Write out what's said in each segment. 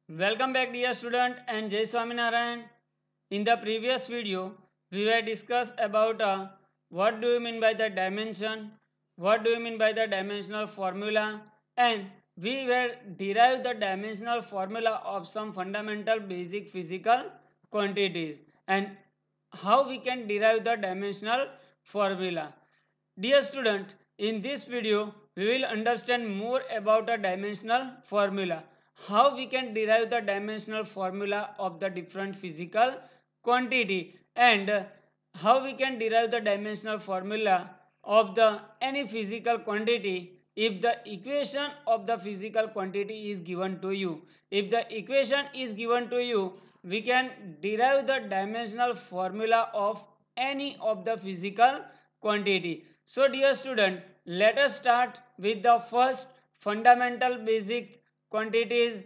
Welcome back dear student and Jai Swaminarayan. In the previous video, we were discussed about what do you mean by the dimension, what do you mean by the dimensional formula, and we were derived the dimensional formula of some fundamental basic physical quantities and how we can derive the dimensional formula. Dear student, in this video, we will understand more about a dimensional formula. How we can derive the dimensional formula of the different physical quantity and how we can derive the dimensional formula of the any physical quantity if the equation of the physical quantity is given to you. If the equation is given to you, we can derive the dimensional formula of any of the physical quantity. So dear student, let us start with the first fundamental basic quantities.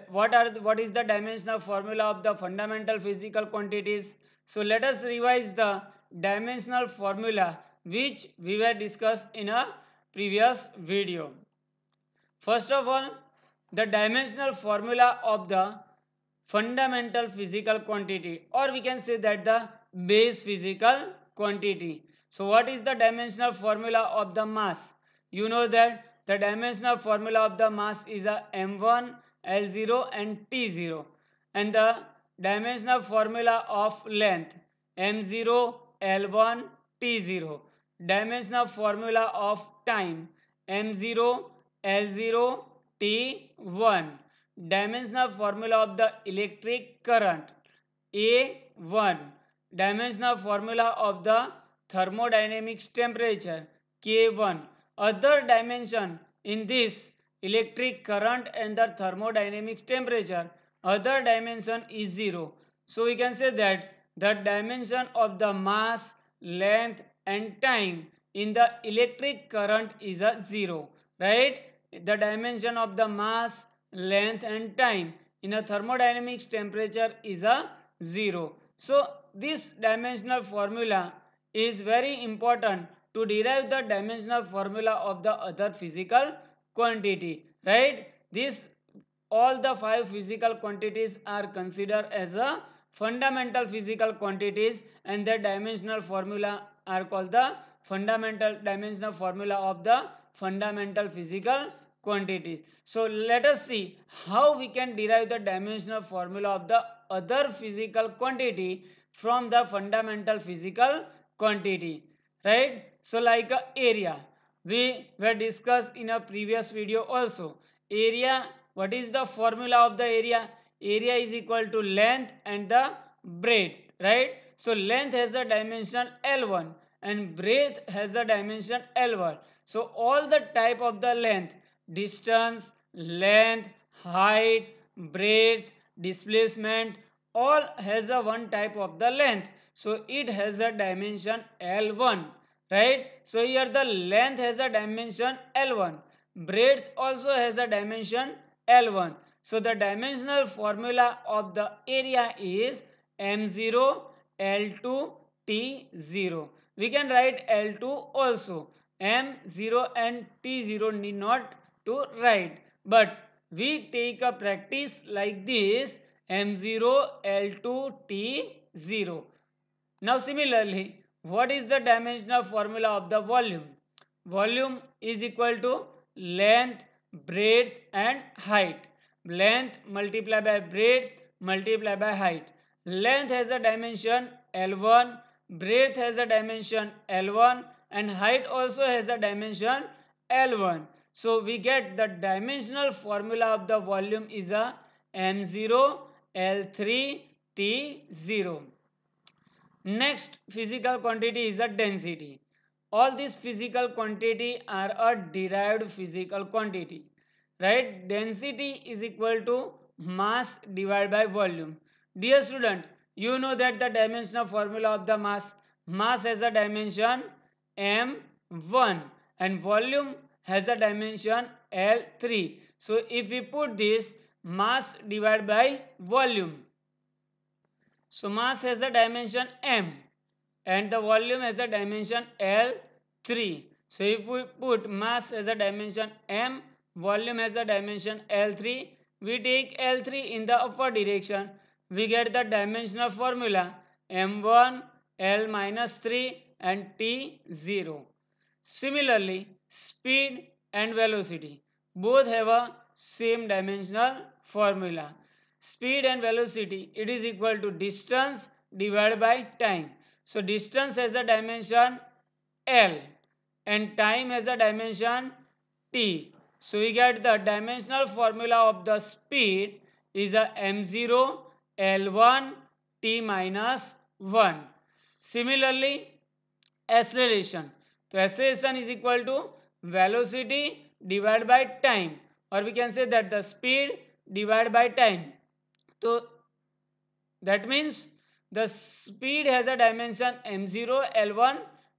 What is the dimensional formula of the fundamental physical quantities? So let us revise the dimensional formula which we were discussed in a previous video. First of all, the dimensional formula of the fundamental physical quantity, or we can say that the base physical quantity. So what is the dimensional formula of the mass? You know that the dimensional formula of the mass is a m1, l0 and t0, and the dimensional formula of length m0, l1, t0. Dimensional formula of time m0, l0, t1. Dimensional formula of the electric current A1. Dimensional formula of the thermodynamics temperature K1. Other dimension in this electric current and the thermodynamics temperature, other dimension is 0. So we can say that the dimension of the mass, length and time in the electric current is a 0, right? The dimension of the mass, length and time in a thermodynamics temperature is a 0. So this dimensional formula is very important to derive the dimensional formula of the other physical quantity, right? This all the five physical quantities are considered as a fundamental physical quantities and their dimensional formula are called the fundamental dimensional formula of the fundamental physical quantities. So let us see how we can derive the dimensional formula of the other physical quantity from the fundamental physical quantity, right? So like area, we were discussed in a previous video also. Area, what is the formula of the area? Area is equal to length and the breadth, right? So length has a dimension L1 and breadth has a dimension L1. So all the type of the length, distance, length, height, breadth, displacement, all has a one type of the length. So it has a dimension L1, right? So here the length has a dimension L1, breadth also has a dimension L1. So the dimensional formula of the area is M0, L2, T0. We can write L2 also. M0 and T0 need not to write. But we take a practice like this M0, L2, T0. Now similarly, what is the dimensional formula of the volume? Volume is equal to length, breadth and height. Length multiplied by breadth multiplied by height. Length has a dimension L1, breadth has a dimension L1 and height also has a dimension L1. So we get the dimensional formula of the volume is a M0, L3, T0. Next physical quantity is a density. All these physical quantity are a derived physical quantity, right? Density is equal to mass divided by volume. Dear student, you know that the dimensional formula of the mass has a dimension m1 and volume has a dimension L3. So if we put this mass divided by volume, so mass has a dimension m and the volume has a dimension L3. So if we put mass as a dimension m, volume has a dimension L3, we take L3 in the upward direction, we get the dimensional formula m1 L minus 3 and T 0. Similarly, speed and velocity both have a same dimensional formula. Speed and velocity, it is equal to distance divided by time. So distance has a dimension L and time has a dimension T. So we get the dimensional formula of the speed is a m0 L1 T minus 1. Similarly, acceleration. So acceleration is equal to velocity divided by time, or we can say that the speed divided by time. So that means the speed has a dimension m0 L1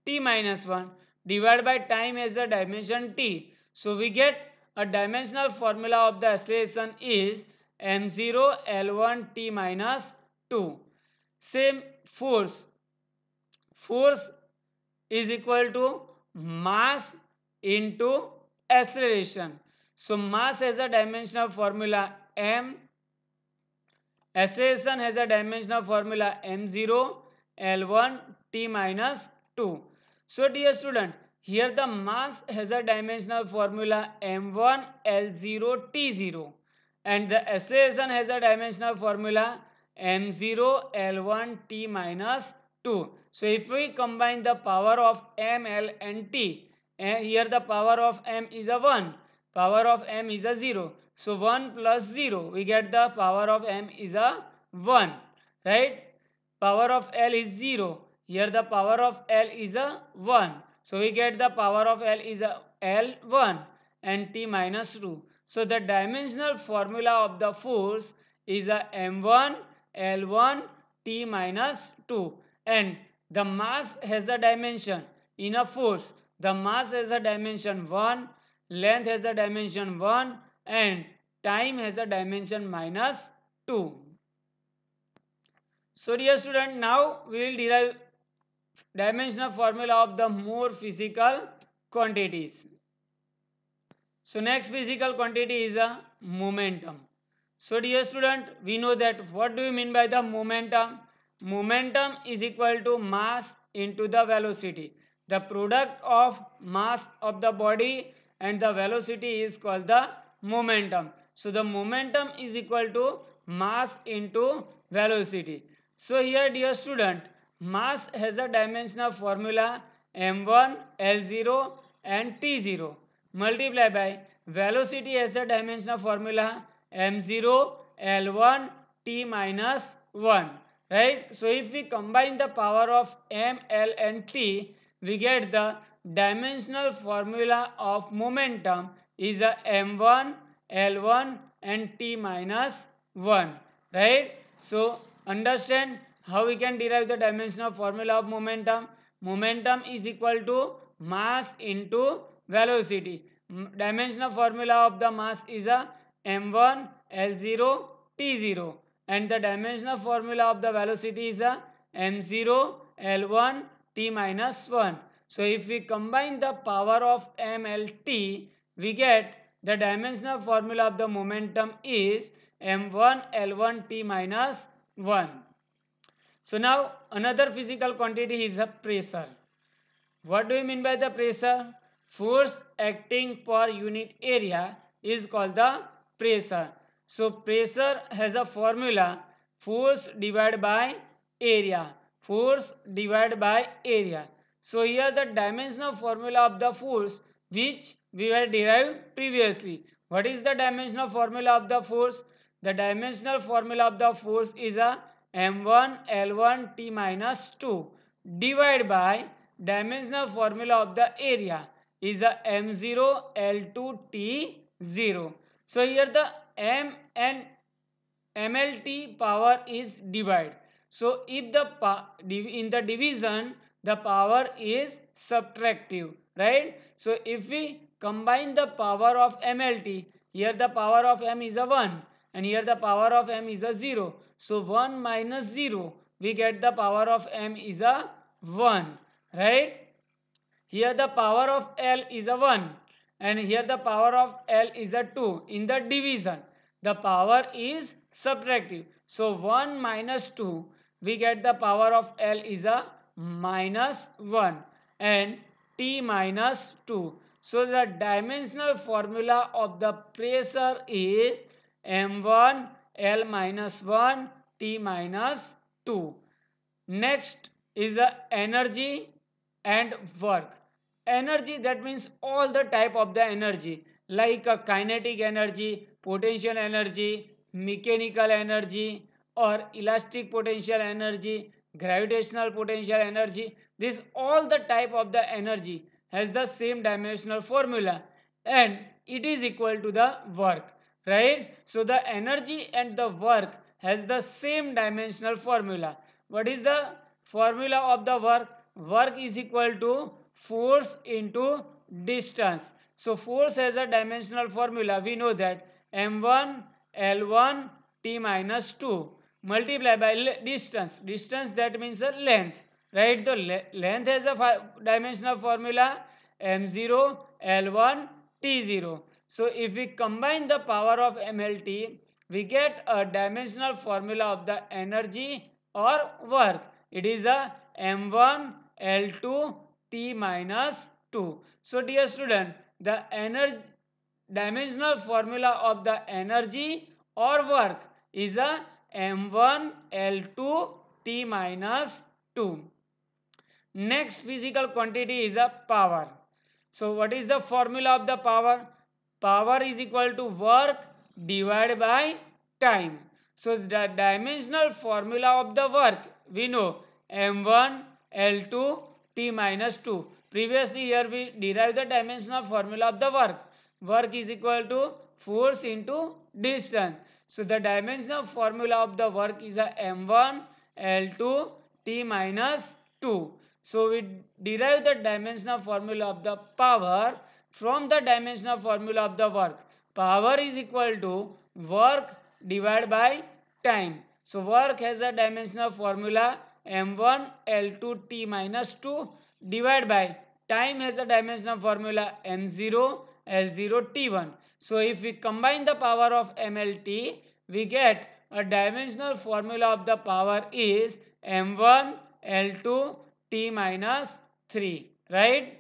T minus 1 divided by time has a dimension T. So we get a dimensional formula of the acceleration is m0 L1 T minus 2. Same force. Force is equal to mass into acceleration. So mass has a dimensional formula m, acceleration has a dimensional formula m0 L1 T minus 2. So dear student, here the mass has a dimensional formula m1 L0 T0 and the acceleration has a dimensional formula m0 L1 T minus 2. So if we combine the power of m, l and t, here the power of m is a 1, power of m is a 0. So 1 plus 0, we get the power of m is a 1, right? Power of l is 0. Here the power of l is a 1. So we get the power of l is a L1 and t minus 2. So the dimensional formula of the force is a m1 L1 t minus 2, and the mass has a dimension in a force. The mass has a dimension 1, length has a dimension 1, and time has a dimension minus 2. So dear student, now we will derive dimensional formula of the more physical quantities. So next physical quantity is a momentum. So dear student, we know that what do you mean by the momentum? Momentum is equal to mass into the velocity. The product of mass of the body and the velocity is called the momentum. So the momentum is equal to mass into velocity. So here dear student, mass has a dimensional formula m1 L0 and T0 multiply by velocity has a dimensional formula m0 L1 T minus 1, right? So if we combine the power of m, l and t, we get the dimensional formula of momentum is a m1 L1 and t minus 1, right? So understand how we can derive the dimensional formula of momentum. Momentum is equal to mass into velocity. Dimensional formula of the mass is a m1 L0 T0 and the dimensional formula of the velocity is a m0 L1 T minus 1. So if we combine the power of m, l, t, we get the dimensional formula of the momentum is m1 L1 T minus 1. So now another physical quantity is a pressure. What do you mean by the pressure? Force acting per unit area is called the pressure. So pressure has a formula force divided by area. Force divided by area. So here the dimensional formula of the force which we were derived previously. What is the dimensional formula of the force? The dimensional formula of the force is a m1 L1 T minus 2 divided by dimensional formula of the area is a m0 L2 T0. So here the m and mlt power is divided. So if the in the division the power is subtractive, right? So if we combine the power of mlt, here the power of m is a 1 and here the power of m is a 0. So 1 minus 0, we get the power of m is a 1, right? Here the power of L is a 1 and here the power of L is a 2 in the division. the power is subtractive. So 1 minus 2, we get the power of L is a minus 1 and T minus 2. So the dimensional formula of the pressure is M1 L minus 1 T minus 2. Next is the energy and work. Energy, that means all the type of the energy, like a kinetic energy, potential energy, mechanical energy, or elastic potential energy, gravitational potential energy. This all the type of the energy has the same dimensional formula and it is equal to the work, right? So the energy and the work has the same dimensional formula. What is the formula of the work? Work is equal to force into distance. So force has a dimensional formula. We know that m1 l1 t minus 2 multiplied by distance. Distance, that means a length, right? The length has a dimensional formula m0 l1 t0. So if we combine the power of mlt, we get a dimensional formula of the energy or work. It is a m1 l2 t minus 2. So dear student, the energy dimensional formula of the energy or work is a m1 l2 t minus 2. Next physical quantity is a power. So what is the formula of the power? Power is equal to work divided by time. So the dimensional formula of the work, we know m1 l2 t minus 2. Previously here we derived the dimensional formula of the work. Work is equal to force into distance. So the dimensional formula of the work is a m1 l2 t minus 2. So we derive the dimensional formula of the power from the dimensional formula of the work. Power is equal to work divided by time. So work has a dimensional formula m1 l2 t minus 2 divided by time has a dimensional formula m0 l0 t1. So if we combine the power of mlt, we get a dimensional formula of the power is m1 l2 t minus 3, right?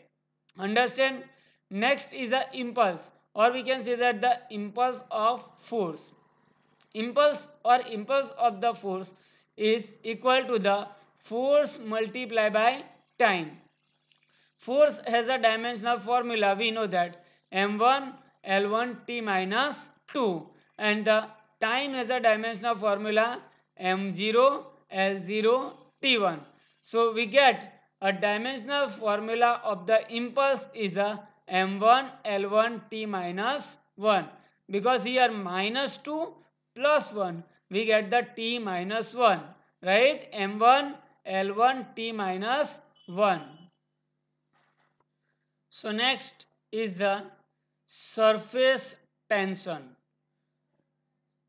Understand? Next is a impulse, or we can say that the impulse of force. Impulse or impulse of the force is equal to the force multiplied by time. Force has a dimensional formula. We know that m1 l1 t minus 2 and the time has a dimensional formula m0 l0 t1. So we get a dimensional formula of the impulse is a m1 l1 t minus 1 because here minus 2 plus 1 we get the t minus 1, right? m1 l1 t minus 1. So next is the surface tension.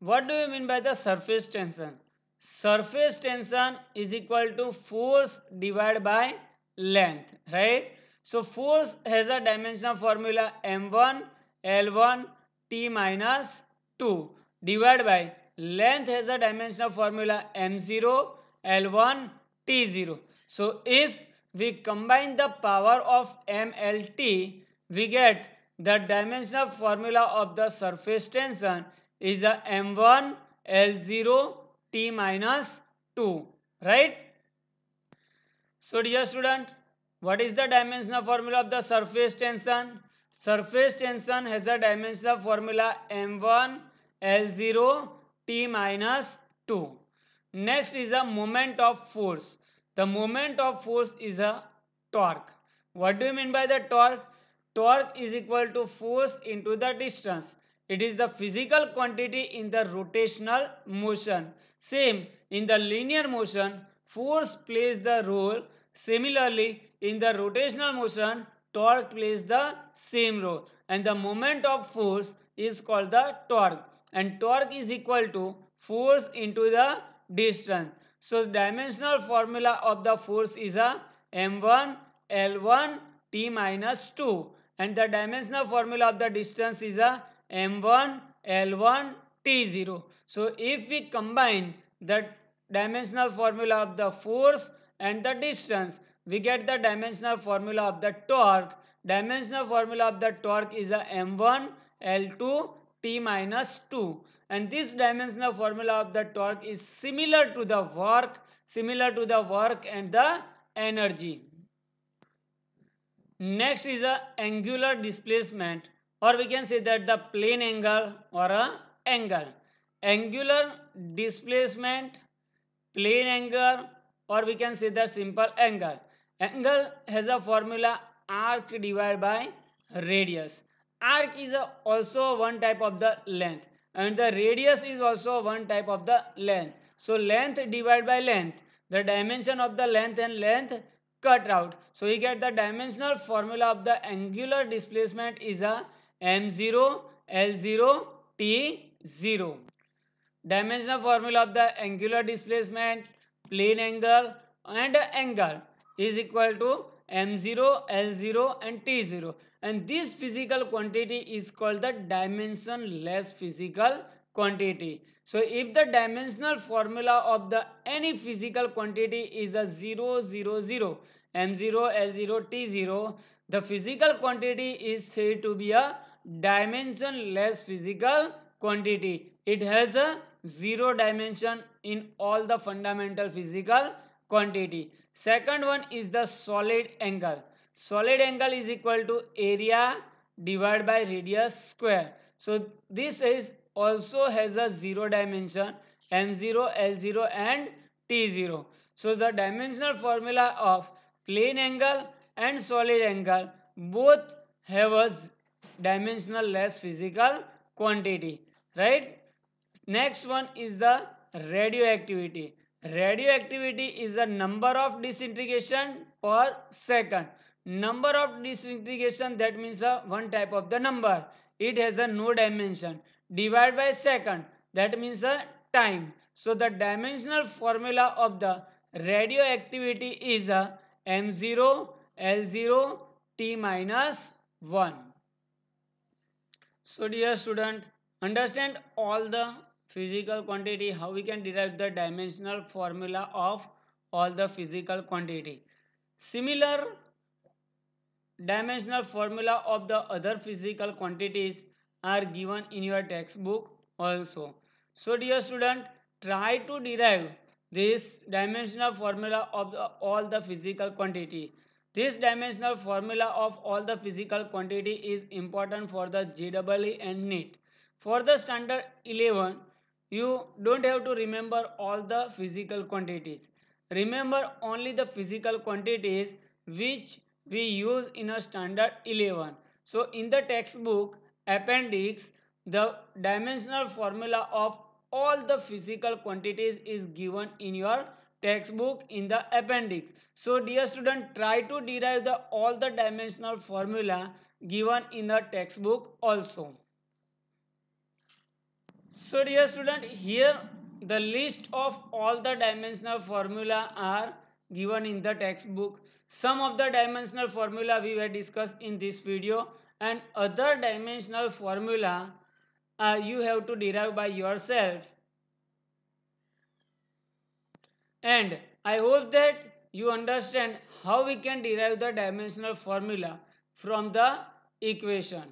What do you mean by the surface tension? Surface tension is equal to force divided by length, right? So force has a dimensional formula m1 l1 t minus 2 divided by length has a dimensional formula m0 l1 t0. So if we combine the power of mlt, we get the dimensional formula of the surface tension is a m1 l0 t minus 2, right? So dear student, what is the dimensional formula of the surface tension? Surface tension has a dimensional formula m1 l0 t minus 2. Next is a moment of force. The moment of force is a torque. What do you mean by the torque? Torque is equal to force into the distance. It is the physical quantity in the rotational motion. Same in the linear motion, force plays the role. Similarly, in the rotational motion, torque plays the same role. And the moment of force is called the torque. And torque is equal to force into the distance. So dimensional formula of the force is a m1 l1 t minus 2 and the dimensional formula of the distance is a m1 l1 T0. So if we combine the dimensional formula of the force and the distance, we get the dimensional formula of the torque. Dimensional formula of the torque is a M1 L2 T minus 2, and this dimensional formula of the torque is similar to the work and the energy. Next is a angular displacement, or we can say that the plane angle or a angle. Angular displacement, plane angle, or we can say the simple angle. Angle has a formula arc divided by radius. Arc is also one type of the length, and the radius is also one type of the length. So length divided by length, the dimension of the length and length cut out. So we get the dimensional formula of the angular displacement is a m0 l0 t0. Dimensional formula of the angular displacement, plane angle and angle is equal to m0, l0 and t0, and this physical quantity is called the dimensionless physical quantity. So if the dimensional formula of the any physical quantity is a 0, 0, 0, m0, l0, t0, the physical quantity is said to be a dimensionless physical quantity. It has a zero dimension in all the fundamental physical quantity. Second one is the solid angle. Solid angle is equal to area divided by radius square. So this is also has a zero dimension, m0, l0 and t0. So the dimensional formula of plane angle and solid angle both have a dimensionless physical quantity, right? Next one is the radioactivity. Radioactivity is the number of disintegration per second. Number of disintegration, that means one type of the number. It has a no dimension. Divide by second, that means a time. So the dimensional formula of the radioactivity is a m0 l0 t minus 1. So dear student, understand all the physical quantity, how we can derive the dimensional formula of all the physical quantity. Similar dimensional formula of the other physical quantities are given in your textbook also. So dear student, try to derive this dimensional formula of all the physical quantity. This dimensional formula of all the physical quantity is important for the JEE and NEET. For the standard 11, you don't have to remember all the physical quantities. Remember only the physical quantities which we use in a standard 11. So in the textbook appendix, the dimensional formula of all the physical quantities is given in your textbook in the appendix. So dear student, try to derive all the dimensional formula given in the textbook also. So dear student, here the list of all the dimensional formula are given in the textbook. Some of the dimensional formula we will discuss in this video, and other dimensional formula you have to derive by yourself. And I hope that you understand how we can derive the dimensional formula from the equation.